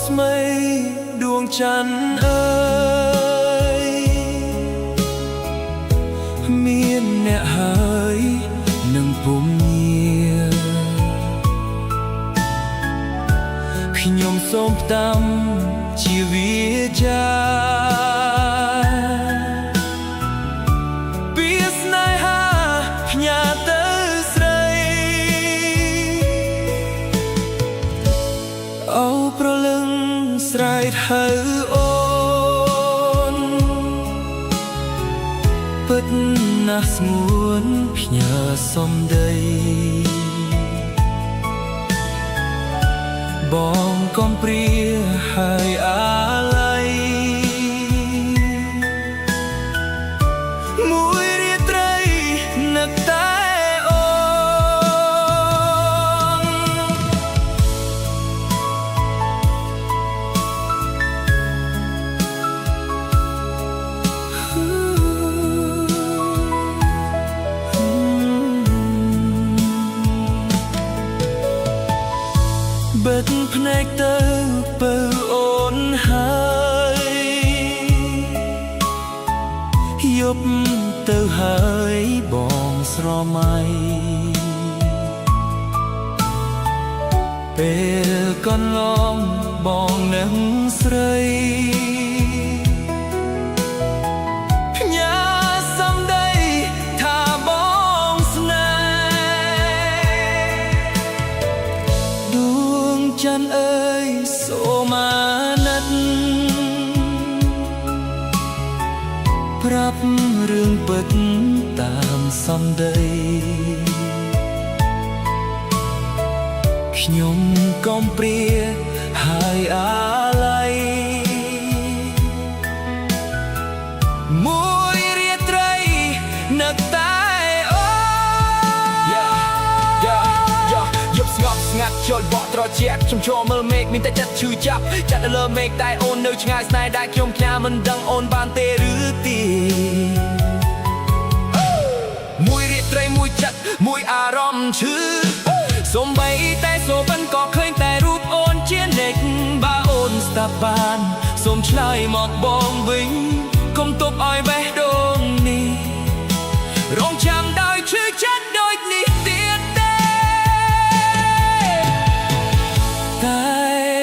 ស្មីដួងច័ន្ទអើយមានអ្នកហើយនឹងពុំញាខ្ញុំសូមផ្ដាំជាវាចាពីស្នេហាផ្ញើទៅស្រីអូប្រលឹងស្រែកហៅអូនពិតណាស់ស្ងួនផ្ញើសំដីបងកុំព្រាហើយអាឡ័យមួយរាត្រីនឹកតែអូនបិទភ្នែកទៅបើអូនហើយយប់ទៅហើយបងស្រមៃពេលកន្លងបងនឹងស្រីផ្ញើសំដីថាបងស្នេហ៍ដួងច័ន្ទអើយសូមអាណិតប្រាប់រឿងពិតតាមសំដីខ្ញុំកុំព្រាហើយអាឡ័យមួយរាត្រីនឹកតែអូយប់ស្ងប់ស្ងាត់ចូលបក់ត្រជាក់ខ្ញុំចូលមើលមេឃមានតែចិត្តឈឺចាប់ចិត្តទៅលើមេឃតែអូននៅឆ្ងាយស្នេហ៍ដែលខ្ញុំខ្ញាមិនដឹងអូនបានទេឬទេមួយរាត្រីមួយចិត្តមួយអារម្មណ៍ឈឺសូម្បីតែសូបិនក៏ឃើញតែរូបអូនជានិច្ចបើអូនស្ដាប់បានសូមឆ្លើយមកបងវិញកុំទុកឲ្យបេះដូងនេះរងចាំដោយឈឺចិត្តដូចនេះទៀតទេតែ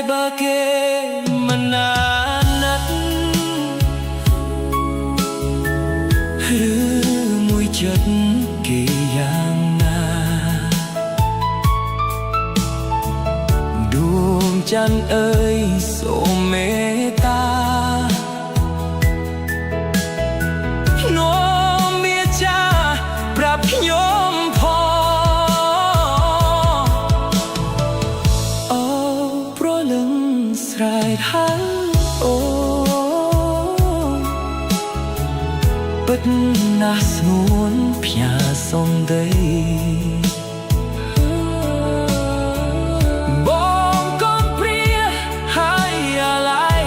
បើគេមិនអាណិតឬមួយចិត្តគេយ៉ាងណាដួងច័ន្ទអើយសូមមេត្តានាំមាចាប្រាប់ខ្ញុំផងអូប្រលឹងស្រែកហៅអូពិតណាស់ស្ងួនផ្ញើសំដីបងកុំព្រាហើយអាឡ័យ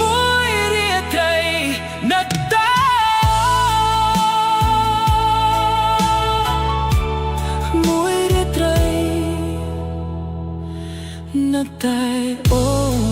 មួយរាត្រីនឹកតែមួយរាត្រីនឹកតែអូន